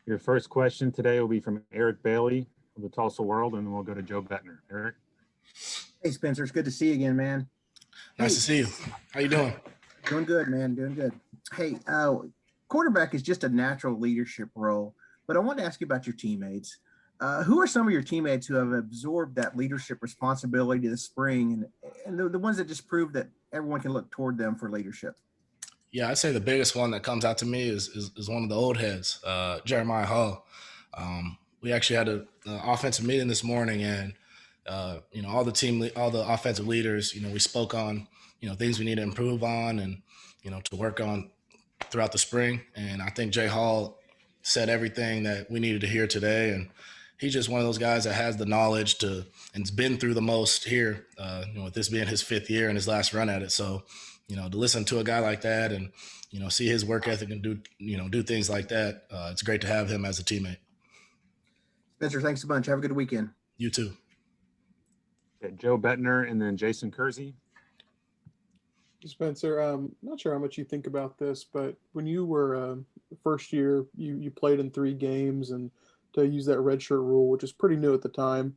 Your first question today will be from Eric Bailey of the Tulsa World, and then we'll go to Joe Bettner. Eric? Hey, Spencer. It's good to see you again, man. Nice to see you. How you doing? Doing good, man. Doing good. Hey, quarterback is just a natural leadership role, but I want to ask you about your teammates. Who are some of your teammates who have absorbed that leadership responsibility this spring, and the ones that just prove that everyone can look toward them for leadership? Yeah, I'd say the biggest one that comes out to me is one of the old heads, Jeremiah Hall. We actually had an offensive meeting this morning, and all the offensive leaders, we spoke on things we need to improve on and to work on throughout the spring. And I think Jay Hall said everything that we needed to hear today, and he's just one of those guys that has the knowledge and's been through the most here. With this being his 5th year and his last run at it, so. To listen to a guy like that and, see his work ethic and do things like that, it's great to have him as a teammate. Spencer, thanks a bunch. Have a good weekend. You too. Okay, Joe Bettner and then Jason Kersey. Spencer, not sure how much you think about this, but when you were first year, you played in 3 games, and to use that redshirt rule, which is pretty new at the time,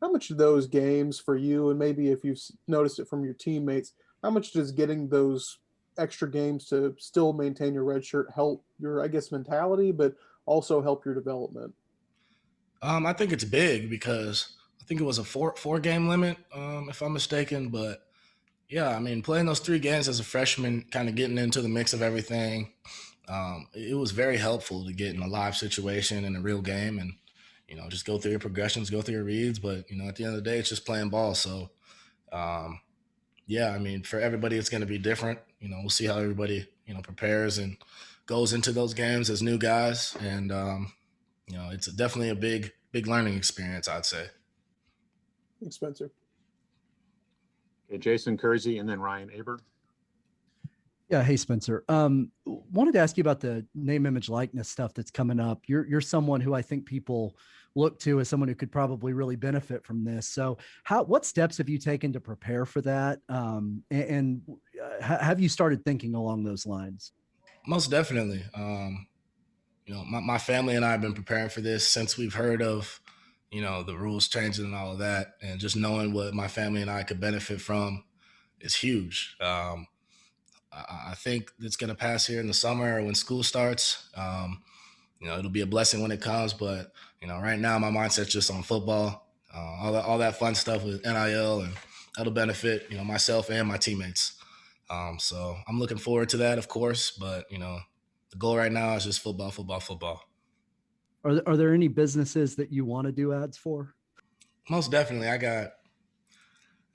how much of those games for you, and maybe if you've noticed it from your teammates, how much does getting those extra games to still maintain your red shirt help your, I guess, mentality, but also help your development? I think it's big because I think it was a four game limit, if I'm mistaken. But yeah, I mean, playing those 3 games as a freshman, kind of getting into the mix of everything, it was very helpful to get in a live situation in a real game and, just go through your progressions, go through your reads. But, at the end of the day, it's just playing ball. So, yeah, I mean, for everybody, it's going to be different. We'll see how everybody, prepares and goes into those games as new guys. And, it's definitely a big learning experience, I'd say. Thanks, Spencer. Okay, Jason Kersey and then Ryan Aber. Yeah. Hey, Spencer. Wanted to ask you about the name, image, likeness stuff that's coming up. You're someone who I think people look to as someone who could probably really benefit from this. So what steps have you taken to prepare for that? And have you started thinking along those lines? Most definitely. My family and I have been preparing for this since we've heard of, the rules changing and all of that. And just knowing what my family and I could benefit from is huge. I think it's going to pass here in the summer or when school starts. It'll be a blessing when it comes, but right now my mindset's just on football, all that fun stuff with NIL, and that'll benefit myself and my teammates. So I'm looking forward to that, of course, but the goal right now is just football. Are there any businesses that you want to do ads for? Most definitely. I got,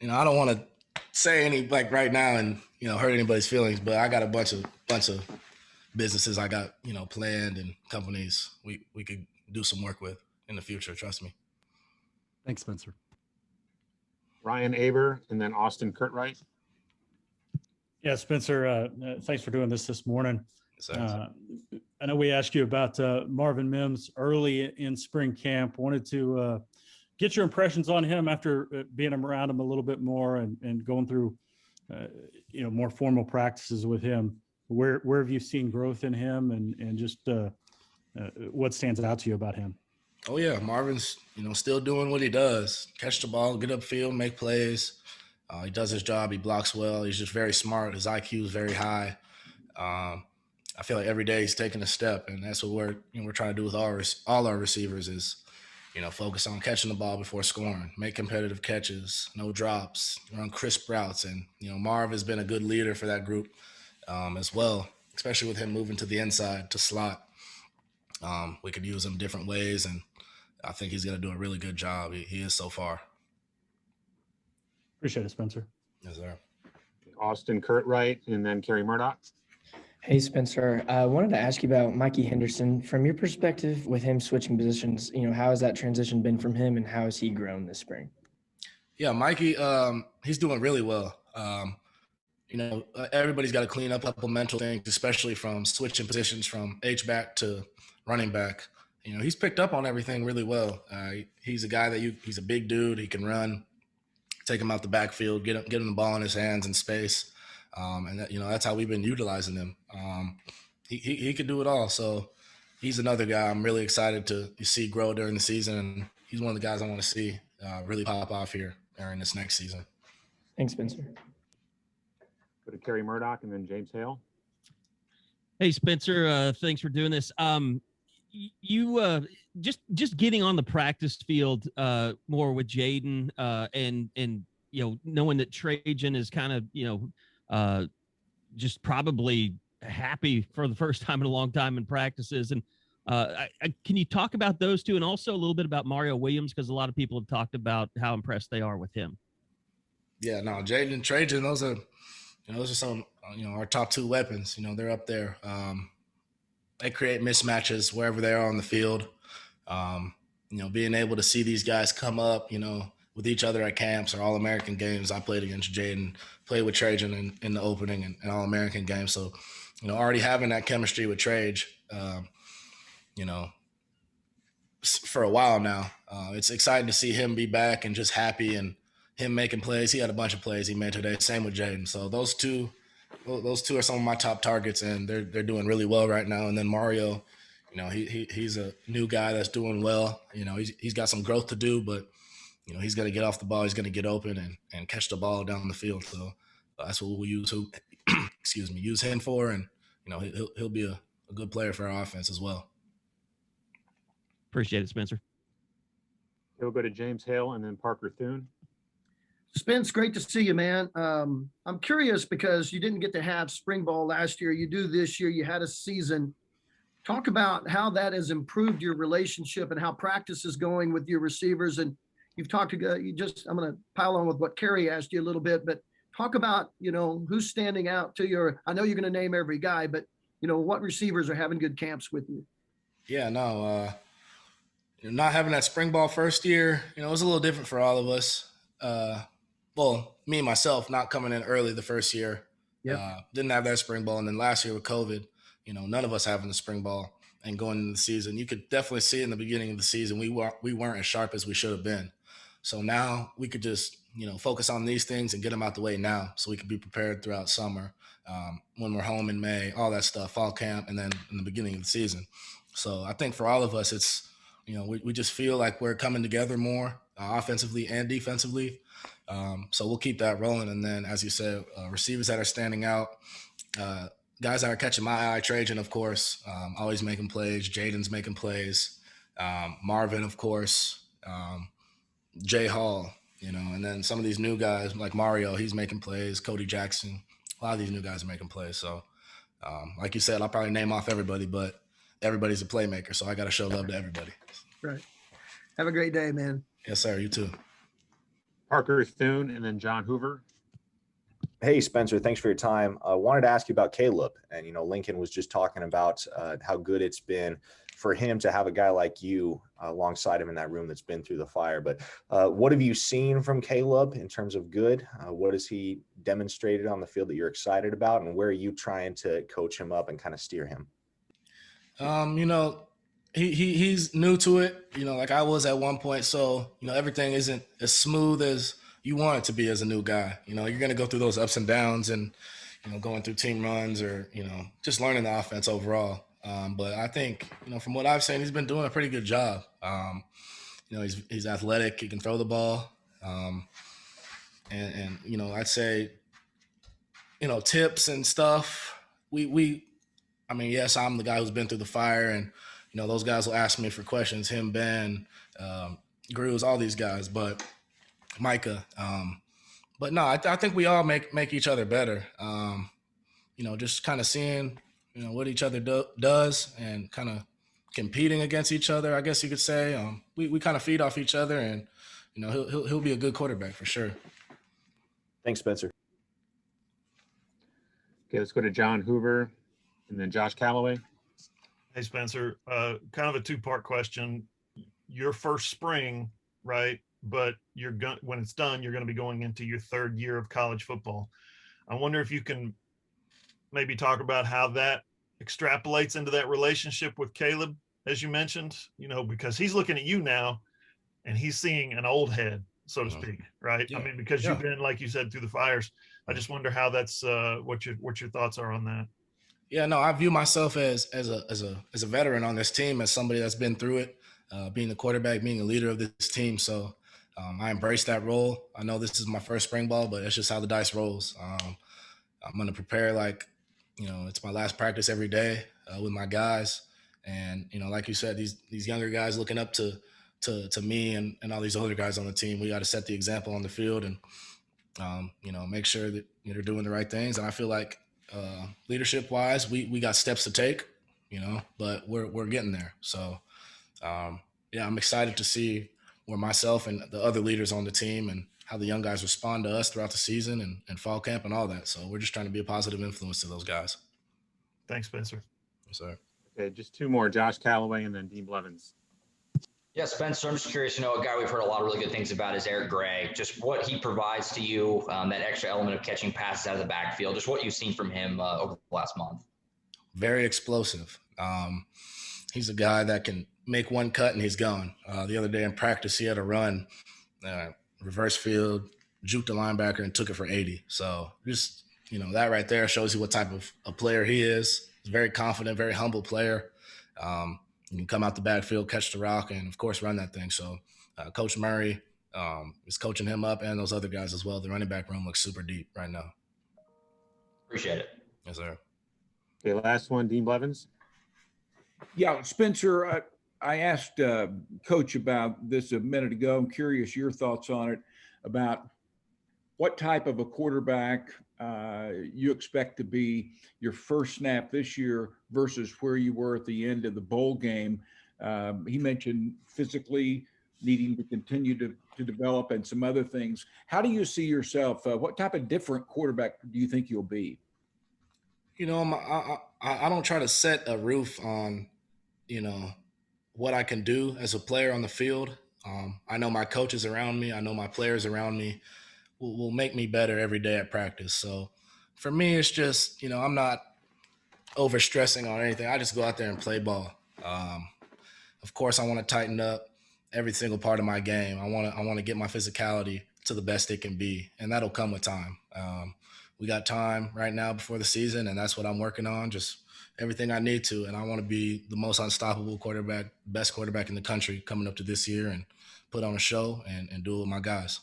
I don't want to say any right now and hurt anybody's feelings, but I got a bunch of businesses I got planned and companies we could do some work with in the future. Trust me. Thanks, Spencer. Ryan Aber and then Austin Curtright. Yeah, Spencer. Thanks for doing this morning. Yes, I know we asked you about Marvin Mims early in spring camp. Wanted to get your impressions on him after being around him a little bit more and going through, more formal practices with him. Where have you seen growth in him and just what stands out to you about him? Oh yeah, Marvin's, still doing what he does. Catch the ball, get upfield, make plays. He does his job. He blocks well. He's just very smart. His IQ is very high. I feel like every day he's taking a step, and that's what we're trying to do with all our receivers is, focus on catching the ball before scoring, make competitive catches, no drops, run crisp routes. And, Marv has been a good leader for that group as well, especially with him moving to the inside to slot. We could use him different ways, and I think he's going to do a really good job. He is so far. Appreciate it, Spencer. Yes, sir. Austin Curtright and then Kerry Murdoch. Hey, Spencer. I wanted to ask you about Mikey Henderson. From your perspective, with him switching positions, how has that transition been from him, and how has he grown this spring? Yeah, Mikey, he's doing really well. Everybody's got to clean up a couple mental things, especially from switching positions from H-back to running back. He's picked up on everything really well. He's a guy he's a big dude. He can run, take him out the backfield, get him the ball in his hands in space. And that's how we've been utilizing him. He could do it all. So he's another guy I'm really excited to see grow during the season. And he's one of the guys I want to see really pop off here during this next season. Thanks, Spencer. Go to Kerry Murdoch and then James Hale. Hey, Spencer, thanks for doing this. You just getting on the practice field more with Jaden and knowing that Trajan is kind of just probably happy for the first time in a long time in practices. And can you talk about those two and also a little bit about Mario Williams, because a lot of people have talked about how impressed they are with him. Yeah, no, Jaden and Trajan, those are some our top two weapons. They're up there. They create mismatches wherever they are on the field. Being able to see these guys come up, with each other at camps or All-American games. I played against Jaden, played with Trajan in the opening and All-American games. So, already having that chemistry with Trage, for a while now, it's exciting to see him be back and just happy and him making plays. He had a bunch of plays he made today. Same with Jaden. So those two are some of my top targets, and they're doing really well right now. And then Mario, he's a new guy that's doing well. He's got some growth to do, but he's going to get off the ball. He's going to get open and catch the ball down the field. So that's what we'll use him for. And, he'll be a good player for our offense as well. Appreciate it, Spencer. We'll go to James Hale and then Parker Thune. Spence, great to see you, man. I'm curious because you didn't get to have spring ball last year. You do this year. You had a season. Talk about how that has improved your relationship and how practice is going with your receivers. And you've talked to I'm going to pile on with what Kerry asked you a little bit, but talk about, who's standing out to you. I know you're going to name every guy, but what receivers are having good camps with you? Yeah, no, not having that spring ball first year, it was a little different for all of us. Well, me and myself not coming in early the first year. Yep. Didn't have that spring ball. And then last year with COVID, none of us having the spring ball and going into the season. You could definitely see in the beginning of the season we weren't as sharp as we should have been. So now we could just, focus on these things and get them out the way now so we can be prepared throughout summer, when we're home in May, all that stuff, fall camp, and then in the beginning of the season. So I think for all of us, it's, we just feel like we're coming together more offensively and defensively. So we'll keep that rolling. And then, as you said, receivers that are standing out, guys that are catching my eye, Trajan, of course, always making plays. Jaden's making plays. Marvin, of course. Jay Hall, and then some of these new guys like Mario, he's making plays. Cody Jackson, a lot of these new guys are making plays. So, like you said, I'll probably name off everybody, but everybody's a playmaker. So I got to show love to everybody. Right. Have a great day, man. Yes, sir. You too. Parker Thune and then John Hoover. Hey, Spencer, thanks for your time. I wanted to ask you about Caleb. And, Lincoln was just talking about how good it's been for him to have a guy like you alongside him in that room that's been through the fire. But what have you seen from Caleb in terms of good? What has he demonstrated on the field that you're excited about? And where are you trying to coach him up and kind of steer him? He's new to it, like I was at one point. So, everything isn't as smooth as you want it to be as a new guy. You're going to go through those ups and downs and, going through team runs or, just learning the offense overall. But I think, from what I've seen, he's been doing a pretty good job. He's athletic. He can throw the ball. And I'd say, tips and stuff. Yes, I'm the guy who's been through the fire and, those guys will ask me for questions, him, Ben, Grooves, all these guys, but Micah. But no, I think we all make each other better. Just kind of seeing, what each other does and kind of competing against each other, I guess you could say. We kind of feed off each other and, he'll be a good quarterback for sure. Thanks, Spencer. Okay, let's go to John Hoover and then Josh Calloway. Hey, Spencer, kind of a two-part question. Your first spring, right? But when it's done, you're going to be going into your third year of college football. I wonder if you can maybe talk about how that extrapolates into that relationship with Caleb, as you mentioned, because he's looking at you now and he's seeing an old head, so to speak, right? Yeah. Because you've been, like you said, through the fires. I just wonder how that's what your thoughts are on that. Yeah, no, I view myself as a veteran on this team, as somebody that's been through it, being the quarterback, being the leader of this team. So I embrace that role. I know this is my first spring ball, but it's just how the dice rolls. I'm going to prepare like, it's my last practice every day with my guys. And, like you said, these younger guys looking up to me and all these older guys on the team, we got to set the example on the field and, make sure that they're doing the right things. And I feel like leadership wise, we got steps to take, but we're getting there. So, yeah, I'm excited to see where myself and the other leaders on the team and how the young guys respond to us throughout the season and fall camp and all that. So we're just trying to be a positive influence to those guys. Thanks, Spencer. Yes, sir. Okay, just two more, Josh Calloway and then Dean Blevins. Yeah, Spencer, I'm just curious, a guy we've heard a lot of really good things about is Eric Gray. Just what he provides to you, that extra element of catching passes out of the backfield, just what you've seen from him over the last month. Very explosive. He's a guy that can make one cut and he's gone. The other day in practice, he had a run, reverse field, juked the linebacker and took it for 80. So just, that right there shows you what type of a player he is. He's a very confident, very humble player. You can come out the backfield, catch the rock, and, of course, run that thing. So Coach Murray is coaching him up and those other guys as well. The running back room looks super deep right now. Appreciate it. Yes, sir. Okay, last one, Dean Blevins. Yeah, Spencer, I asked Coach about this a minute ago. I'm curious your thoughts on it, about what type of a quarterback you expect to be your first snap this year versus where you were at the end of the bowl game. He mentioned physically needing to continue to develop and some other things. How do you see yourself? What type of different quarterback do you think you'll be? I don't try to set a roof on, what I can do as a player on the field. I know my coaches around me. I know my players around me will make me better every day at practice. So for me, it's just, I'm not over stressing on anything. I just go out there and play ball. Of course, I want to tighten up every single part of my game. I want to get my physicality to the best it can be, and that'll come with time. We got time right now before the season, and that's what I'm working on, just everything I need to. And I want to be the most unstoppable quarterback, best quarterback in the country coming up to this year and put on a show and do it with my guys.